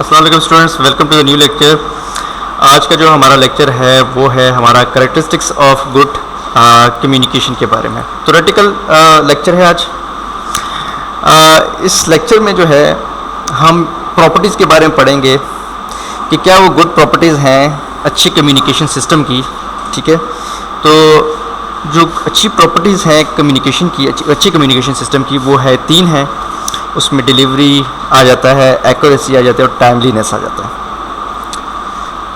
السلام علیکم students, welcome to the new lecture. آج کا جو ہمارا لیکچر ہے وہ ہے ہمارا کریکٹرسٹکس آف گڈ کمیونیکیشن کے بارے میں. تھیوریٹیکل لیکچر ہے آج. اس لیکچر میں جو ہے ہم پراپرٹیز کے بارے میں پڑھیں گے کہ کیا وہ گڈ پراپرٹیز ہیں اچھی کمیونیکیشن سسٹم کی. ٹھیک ہے، تو جو اچھی پراپرٹیز ہیں کمیونیکیشن کی، اچھی کمیونیکیشن سسٹم کی، وہ ہے 3 ہیں. اس میں ڈیلیوری آ جاتا ہے، ایکوریسی آ جاتا ہے اور ٹائملینس آ جاتا ہے.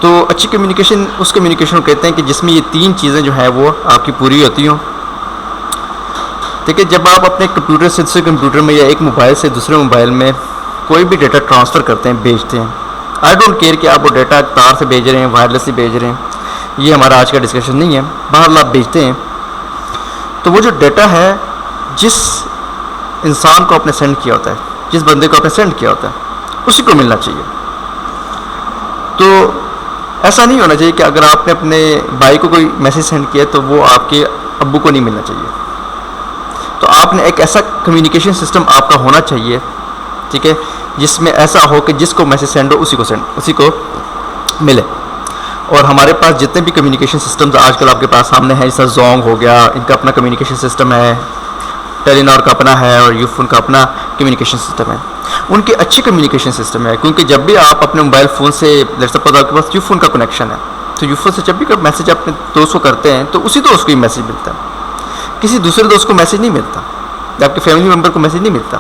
تو اچھی کمیونیکیشن اس کمیونیکیشن کو کہتے ہیں کہ جس میں یہ 3 چیزیں جو ہیں وہ آپ کی پوری ہوتی ہوں. ٹھیک ہے، جب آپ اپنے کمپیوٹر سے دوسرے کمپیوٹر میں یا ایک موبائل سے دوسرے موبائل میں کوئی بھی ڈیٹا ٹرانسفر کرتے ہیں، بھیجتے ہیں، آئی ڈونٹ کیئر کہ آپ وہ ڈیٹا تار سے بھیج رہے ہیں، وائرلیسلی بھیج رہے ہیں، یہ ہمارا آج کا ڈسکشن نہیں ہے. بہرحال آپ بھیجتے ہیں تو وہ جو ڈیٹا ہے جس انسان کو آپ نے سینڈ کیا ہوتا ہے، جس بندے کو آپ نے سینڈ کیا ہوتا ہے، اسی کو ملنا چاہیے. تو ایسا نہیں ہونا چاہیے کہ اگر آپ نے اپنے بھائی کو کوئی میسیج سینڈ کیا تو وہ آپ کے ابو کو نہیں ملنا چاہیے. تو آپ نے ایک ایسا کمیونیکیشن سسٹم آپ کا ہونا چاہیے، ٹھیک ہے، جس میں ایسا ہو کہ جس کو میسیج سینڈ ہو اسی کو ملے. اور ہمارے پاس جتنے بھی کمیونیکیشن سسٹمز آج کل آپ کے پاس سامنے ہیں، جیسا زونگ ہو گیا، ان کا اپنا کمیونیکیشن سسٹم ہے، ٹیلی نار کا اپنا ہے، اور یو فون کا اپنا کمیونیکیشن سسٹم ہے. ان کے اچھے کمیونیکیشن سسٹم ہے، کیونکہ جب بھی آپ اپنے موبائل فون سے جیسے پتا آپ کے پاس یو فون کا کنیکشن ہے، تو یو فون سے جب بھی میسیج اپنے دوست کو کرتے ہیں تو اسی دوست کو ہی میسیج ملتا ہے، کسی دوسرے دوست کو میسیج نہیں ملتا، آپ کے فیملی ممبر کو میسیج نہیں ملتا،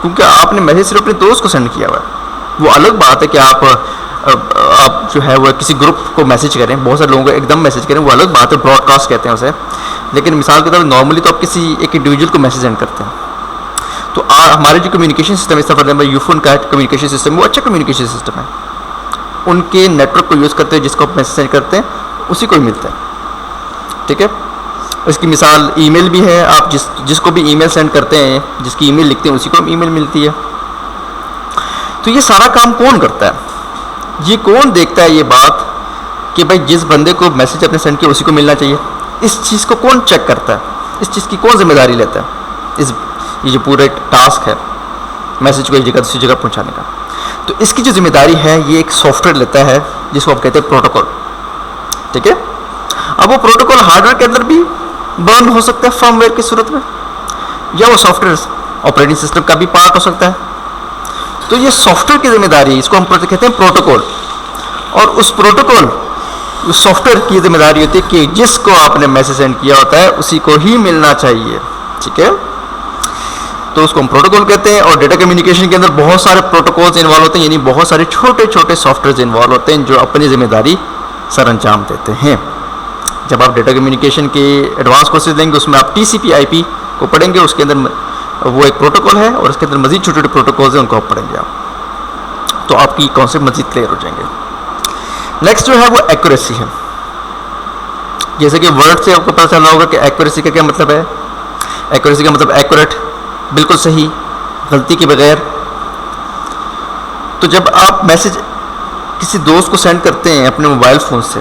کیونکہ آپ نے میسیج صرف اپنے دوست کو سینڈ کیا ہوا ہے. وہ الگ بات ہے کہ آپ جو ہے وہ کسی گروپ کو میسیج کریں، بہت سارے لوگوں کو ایک دم میسیج کریں، وہ الگ بات ہے، براڈ کاسٹ کہتے ہیں اسے. لیکن مثال کے طور پر نارملی تو آپ کسی ایک انڈیویجول کو میسیج سینڈ کرتے ہیں. تو ہمارے جو کمیونیکیشن سسٹم اس طرح یو فون کا کمیونیکیشن سسٹم وہ اچھا کمیونیکیشن سسٹم ہے. ان کے نیٹ ورک کو یوز کرتے ہیں، جس کو آپ میسیج سینڈ کرتے ہیں اسی کو ہی ملتا ہے. ٹھیک ہے، اس کی مثال ای میل بھی ہے. آپ جس کو بھی ای میل سینڈ کرتے ہیں، جس کی ای میل لکھتے ہیں اسی کو ای میل ملتی ہے. تو یہ سارا کام کون کرتا ہے؟ یہ کون دیکھتا ہے یہ بات کہ بھائی جس بندے کو میسیج اپنے سینڈ کیا اسی کو ملنا چاہیے؟ اس چیز کو کون چیک کرتا ہے؟ اس چیز کی کون ذمہ داری لیتا ہے؟ یہ جو پورے ٹاسک ہے میسیج کو ایک جگہ دوسری جگہ پہنچانے کا، تو اس کی جو ذمہ داری ہے یہ ایک سافٹ ویئر لیتا ہے جس کو آپ کہتے ہیں پروٹوکول. ٹھیک ہے، اب وہ پروٹوکول ہارڈ ویئر کے اندر بھی برن ہو سکتا ہے فرم ویئر کی صورت میں، یا وہ سافٹ ویئر آپریٹنگ سسٹم کا بھی پارٹ ہو سکتا ہے. تو یہ سافٹ ویئر کی ذمہ داری، اس کو ہم کہتے ہیں پروٹوکول. اور اس پروٹوکول سافٹ ویئر کی ذمہ داری ہوتی ہے کہ جس کو آپ نے میسیج سینڈ کیا ہوتا ہے اسی کو ہی ملنا چاہیے. ٹھیک ہے، تو اس کو ہم پروٹوکول کہتے ہیں. اور ڈیٹا کمیونیکیشن کے اندر بہت سارے پروٹوکولز انوالو ہوتے ہیں، یعنی بہت سارے چھوٹے چھوٹے سافٹ ویئرز انوالو ہوتے ہیں جو اپنی ذمہ داری سر انجام دیتے ہیں. جب آپ ڈیٹا کمیونیکیشن کے ایڈوانس کورسز لیں گے اس میں آپ TCP/IP کو پڑھیں گے، اس کے اندر وہ ایک پروٹوکول ہے اور اس کے اندر مزید چھوٹے چھوٹے پروٹوکولز ہیں، ان کو آپ پڑھیں گے آپ، تو آپ کی کانسیپٹ مزید کلیئر ہو جائیں گے. نیکسٹ جو ہے وہ ایکوریسی ہے. جیسے کہ ورڈ سے آپ کو پتہ چلا ہوگا کہ ایکوریسی کا کیا مطلب ہے. ایکوریسی کا مطلب ایکوریٹ، بالکل صحیح، غلطی کے بغیر. تو جب آپ میسیج کسی دوست کو سینڈ کرتے ہیں اپنے موبائل فون سے،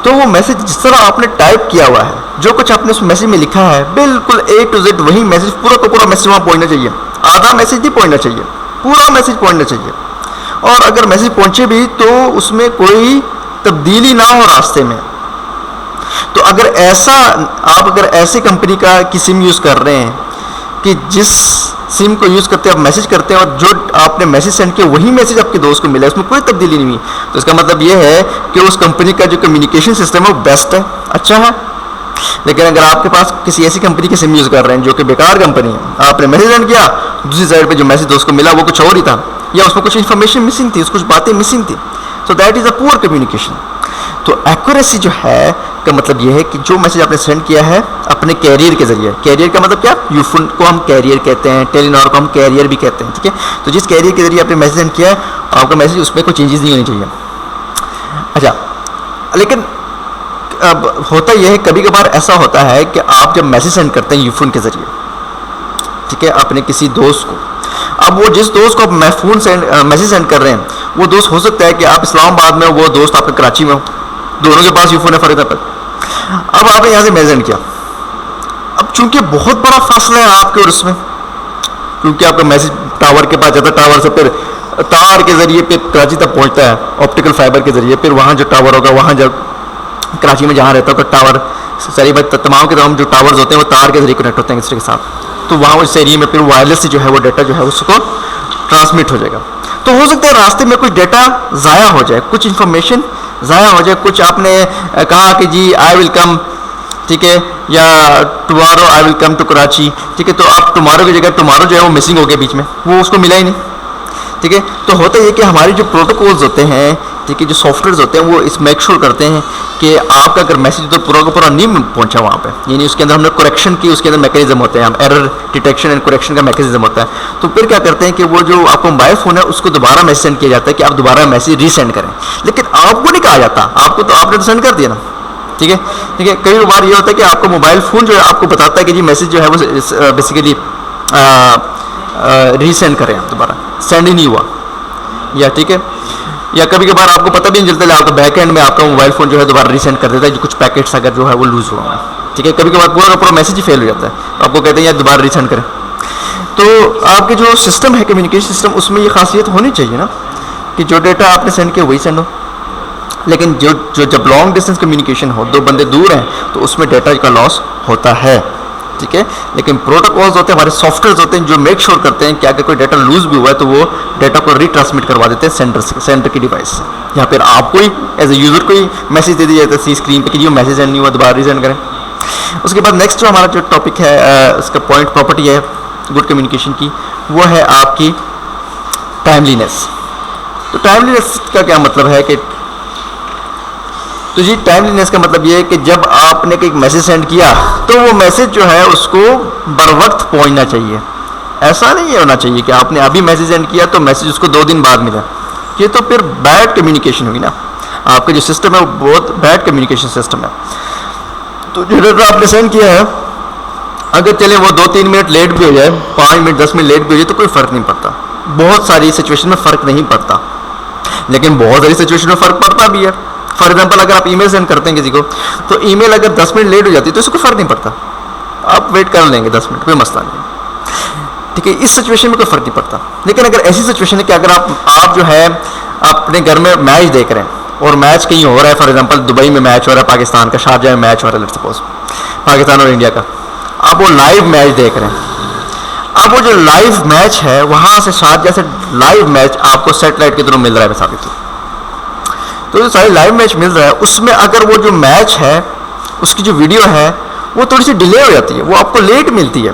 تو وہ میسیج جس طرح آپ نے ٹائپ کیا ہوا ہے، جو کچھ آپ نے اس میسیج میں لکھا ہے، بالکل A to Z وہی میسیج، پورا کا پورا میسیج وہاں پہنچنا چاہیے. آدھا میسیج نہیں پہنچنا چاہیے، پورا میسیج پہنچنا چاہیے. اور اگر میسیج پہنچے بھی تو اس میں کوئی تبدیلی نہ ہو راستے میں. تو اگر آپ ایسی کمپنی کی سم یوز کر رہے ہیں کہ جس سم کو یوز کرتے آپ میسیج کرتے ہیں اور جو آپ نے میسیج سینڈ کیا وہی میسیج آپ کے دوست کو ملا، اس میں کوئی تبدیلی نہیں ہوئی، تو اس کا مطلب یہ ہے کہ اس کمپنی کا جو کمیونیکیشن سسٹم ہے وہ بیسٹ ہے، اچھا ہے. لیکن اگر آپ کے پاس کسی ایسی کمپنی کی سم یوز کر رہے ہیں جو کہ بیکار کمپنی ہے، آپ نے میسیج سینڈ کیا، دوسری سائڈ پہ جو میسیج دوست کو ملا وہ کچھ اور ہی تھا، یا اس میں کچھ انفارمیشن مسنگ تھی، کچھ باتیں مسنگ تھی، تو دیٹ از اے پور کمیونیکیشن. تو ایکوریسی جو ہے کا مطلب یہ ہے کہ جو میسیج آپ نے سینڈ کیا ہے اپنے کیریئر کے ذریعے، کیریئر کا مطلب کیا، یو فون کو ہم کیریئر کہتے ہیں، ٹیلی نار کو ہم کیریئر بھی کہتے ہیں. ٹھیک ہے، تو جس کیریئر کے ذریعے آپ نے میسیج سینڈ کیا ہے، آپ کا میسیج اس میں کوئی چینجز نہیں ہونی چاہیے. اچھا، لیکن اب ہوتا یہ ہے کبھی کبھار ایسا ہوتا ہے کہ آپ جب میسیج سینڈ کرتے ہیں یو فون کے ذریعے، ٹھیک ہے، اپنے کسی دوست کو، اب وہ جس دوست کو آپ فون سے میسیج سینڈ کر رہے ہیں وہ دوست ہو سکتا ہے کہ آپ اسلام آباد میں ہو، وہ دوست آپ کے کراچی میں ہو، دونوں کے پاس یو فون ہے فرید آباد. اب آپ نے یہاں سے میسیج سینڈ کیا، اب چونکہ بہت بڑا فاصلہ ہے آپ کے اور اس میں، کیونکہ آپ کا میسیج ٹاور کے پاس جاتا ہے، ٹاور سے پھر तार के ज़रिए फिर कराची तक पहुंचता है, ऑप्टिकल फाइबर के ज़रिए, फिर वहाँ जो टावर होगा, वहाँ जब कराची में जहाँ रहता होगा टावर, सारी बात तमाम के तमाम जो टावर्स होते हैं वो तार के ज़रिए कनेक्ट होते हैं एक दूसरे के साथ, तो वहाँ उस एरिया में फिर वायरलेस से जो है वो डाटा जो है उसको ट्रांसमिट हो जाएगा। तो हो सकता है रास्ते में कुछ डाटा ज़ाया हो जाए, कुछ इन्फॉर्मेशन ज़ाया हो जाए, कुछ आपने कहा कि जी आई विल कम, ठीक है, या tomorrow I will come to Karachi, ठीक है, तो अब टुमारो की जगह टुमारो जो है वो मिसिंग हो गया बीच में, वो उसको मिला ही नहीं, ठीक है। तो होता ये कि हमारे जो प्रोटोकॉल्स होते हैं, ठीक है, जो सॉफ्टवेयर्स होते हैं वो इस मेक श्योर करते हैं कि आपका अगर मैसेज तो पूरा का पूरा नहीं पहुंचा वहाँ पे, यानी उसके अंदर हमने करेक्शन की, उसके अंदर मैकेनिज्म होते हैं, हम एरर डिटेक्शन एंड करेक्शन का मैकेनिज्म होता है। तो फिर क्या करते हैं कि वो जो आपको मोबाइल फ़ोन है उसको दोबारा मैसेज सेंड किया जाता है कि आप दोबारा मैसेज रीसेंड करें, लेकिन आपको नहीं कहा जाता, आपको तो आपने तो सेंड कर दिया ना, ठीक है, ठीक है। कई बार ये होता है कि आपको मोबाइल फ़ोन जो है आपको बताता है कि जी मैसेज जो है वो बेसिकली रीसेंड करें, आप दोबारा सेंड ही नहीं हुआ, या ठीक है, या कभी कभार आपको पता भी नहीं चलता, आपका बैक एंड में आपका मोबाइल फ़ोन जो है दोबारा रीसेंड कर देता है, जो कुछ पैकेट्स अगर जो है वो लूज़ हुआ है, ठीक है। कभी कभार पूरा का पूरा मैसेज ही फेल हो जाता है, तो आपको कहते हैं यार दोबारा रीसेंड करें। तो आपके जो सिस्टम है, कम्युनिकेशन सिस्टम, उसमें ये खासियत होनी चाहिए ना कि जो डेटा आपने सेंड किया वही सेंड हो, लेकिन जो जब लॉन्ग डिस्टेंस कम्युनिकेशन हो, दो बंदे दूर हैं, तो उसमें डेटा का लॉस होता है, ठीक है। लेकिन प्रोटोकॉल्स होते हैं, हमारे सॉफ्टवेयर होते हैं जो मेक श्योर करते हैं कि अगर कोई डाटा लूज भी हुआ है तो वो डाटा को रीट्रांसमिट करवा देते हैं सेंटर की डिवाइस से, या फिर आपको ही एज ए यूज़र को ही मैसेज दे दिया जाता है स्क्रीन पे कि जो मैसेज सेंड नहीं हुआ दोबारा रीसेंड करें। उसके बाद नेक्स्ट जो हमारा जो टॉपिक है, उसका पॉइंट प्रॉपर्टी है गुड कम्युनिकेशन की, वो है आपकी टाइमलीनेस। तो टाइमलीनेस का क्या मतलब है कि, तो जी टाइमलीनेस का मतलब ये है कि जब आपने एक मैसेज सेंड किया तो वो मैसेज जो है उसको बर वक्त पहुँचना चाहिए। ऐसा नहीं होना चाहिए कि आपने अभी मैसेज सेंड किया तो मैसेज उसको 2 दिन बाद मिला, ये तो फिर बैड कम्युनिकेशन हुई ना, आपका जो सिस्टम है वो बहुत बैड कम्युनिकेशन सिस्टम है। तो जो डाटा आपने सेंड किया है, अगर चले वो 2-3 मिनट लेट भी हो जाए, 5 मिनट 10 मिनट लेट भी हो जाए तो कोई फ़र्क नहीं पड़ता, बहुत सारी सिचुएशन में फ़र्क नहीं पड़ता, लेकिन बहुत सारी सिचुएशन में फ़र्क पड़ता भी है। फॉर एग्जांपल अगर आप ईमेल सेंड करते हैं किसी को, तो ईमेल अगर 10 मिनट लेट हो जाती है तो इसको कोई फ़र्क नहीं पड़ता, आप वेट कर लेंगे 10 मिनट, कोई मसला नहीं, ठीक है, इस सिचुएशन में कोई फ़र्क नहीं पड़ता। लेकिन अगर ऐसी सिचुएशन है कि अगर आप जो है अपने घर में मैच देख रहे हैं और मैच कहीं हो रहा है, फॉर एग्जांपल दुबई में मैच हो रहा है, पाकिस्तान का शारजाह में मैच हो रहा है, लेट्स सपोज पाकिस्तान और इंडिया का, आप वो लाइव मैच देख रहे हैं, अब वो जो लाइव मैच है वहाँ से शारजाह से लाइव मैच आपको सेटेलाइट के थ्रू मिल रहा है साबित, तो जो सारी लाइव मैच मिल रहा है उसमें अगर वो जो मैच है उसकी जो वीडियो है वो थोड़ी सी डिले हो जाती है, वो आपको लेट मिलती है,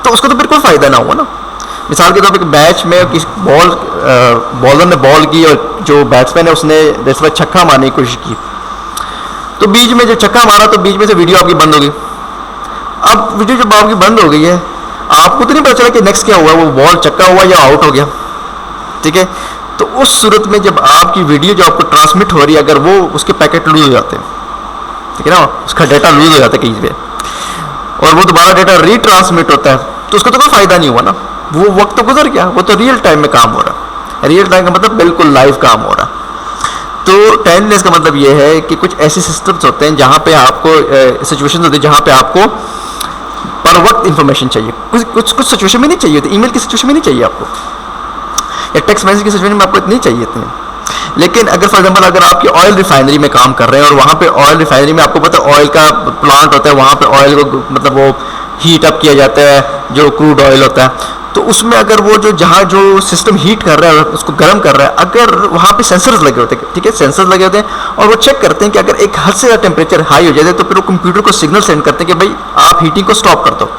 तो उसको तो बिल्कुल फ़ायदा ना हुआ ना। मिसाल के तौर पर मैच में किस बॉलर ने बॉल की और जो बैट्समैन है उसने जैसे छक्का मारने की कोशिश की, तो बीच में जब छक्का मारा तो बीच में से वीडियो आपकी बंद हो गई। अब वीडियो जब आपकी बंद हो गई है, आपको तो नहीं पता चला कि नेक्स्ट क्या हुआ, वो बॉल छक्का हुआ या आउट हो गया, ठीक है। तो उस सूरत में जब आपकी वीडियो जो आपको ट्रांसमिट हो रही है, अगर वो उसके पैकेट लूज हो जाते हैं, ठीक है ना, उसका डाटा लूज हो जाता है कहीं पे, और वो दोबारा डाटा रीट्रांसमिट होता है, तो उसका तो कोई फ़ायदा नहीं हुआ ना, वो वक्त तो गुजर गया, वो तो रियल टाइम में काम हो रहा है। रियल टाइम का मतलब बिल्कुल लाइव काम हो रहा है। तो टाइमलेस का मतलब ये है कि कुछ ऐसे सिस्टम्स होते हैं जहाँ पे आपको सिचुएशन होती है जहाँ पे आपको पर वक्त इन्फॉर्मेशन चाहिए, कुछ सिचुएशन में नहीं चाहिए होती, ईमेल की सिचुएशन में नहीं चाहिए आपको, या टेक्स्ट मैसेज की सिचुएशन में आपको इतनी चाहिए इतनी। लेकिन अगर फॉर एग्जांपल अगर आपकी ऑयल रिफाइनरी में काम कर रहे हैं और वहाँ पे ऑयल रिफाइनरी में आपको पता है ऑयल का प्लांट होता है, वहाँ पे ऑयल को मतलब वो हीट अप किया जाता है, जो क्रूड ऑयल होता है, तो उसमें अगर वो जो जहाँ जो सिस्टम हीट कर रहा है उसको गर्म कर रहा है, अगर वहाँ पे सेंसर्स लगे होते हैं, ठीक है, सेंसर्स लगे होते हैं और वो चेक करते हैं कि अगर एक हद से ज़्यादा टेम्परेचर हाई हो जाए तो फिर वो कंप्यूटर को सिग्नल सेंड करते हैं कि भाई आप हीटिंग को स्टॉप कर दो।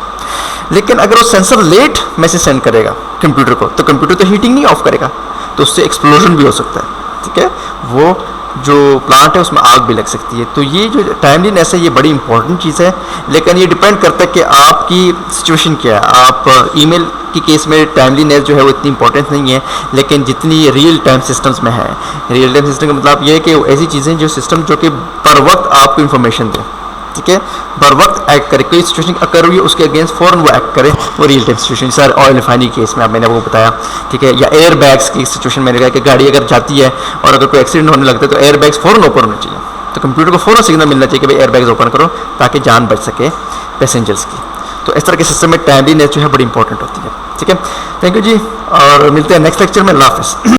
लेकिन अगर वो सेंसर लेट मैसेज सेंड करेगा कंप्यूटर को, तो कंप्यूटर तो हीटिंग नहीं ऑफ करेगा, तो उससे एक्सप्लोजन भी हो सकता है, ठीक है, वो जो प्लांट है उसमें आग भी लग सकती है। तो ये जो टाइमलीनेस है ये बड़ी इंपॉर्टेंट चीज़ है, लेकिन ये डिपेंड करता है कि आपकी सिचुएशन क्या है। आप ईमेल की केस में टाइमलीनेस जो है वो इतनी इंपॉर्टेंट नहीं है, लेकिन जितनी रियल टाइम सिस्टम्स में है, रियल टाइम सिस्टम का मतलब ये है कि ऐसी चीज़ें जो सिस्टम जो कि पर वक्त आपको इन्फॉर्मेशन दें, ठीक है, बर वक्त एक्ट करे, कोई सिचुएशन अगर हुई है उसके अगेंस्ट फ़ौरन वो एक्ट करे, वो real time situation. Sir oil refinery case में अब मैंने वो बताया, ठीक है, या एयर बैग्स की सिचुएशन मैंने कहा कि गाड़ी अगर जाती है और अगर कोई एक्सीडेंट होने लगता है तो एयर बैग्स फ़ौरन ओपन होने चाहिए, तो कंप्यूटर को फ़ौरन सिग्नल मिलना चाहिए कि भाई एयर बैग्स ओपन करो ताकि जान बच सके पैसेंजर्स की। तो इस तरह के सिस्टम में टाइमलीनेस जो है बड़ी इंपॉर्टेंट होती है, ठीक है। थैंक यू जी। اور ملتے ہیں نیکسٹ لیکچر میں. اللہ حافظ.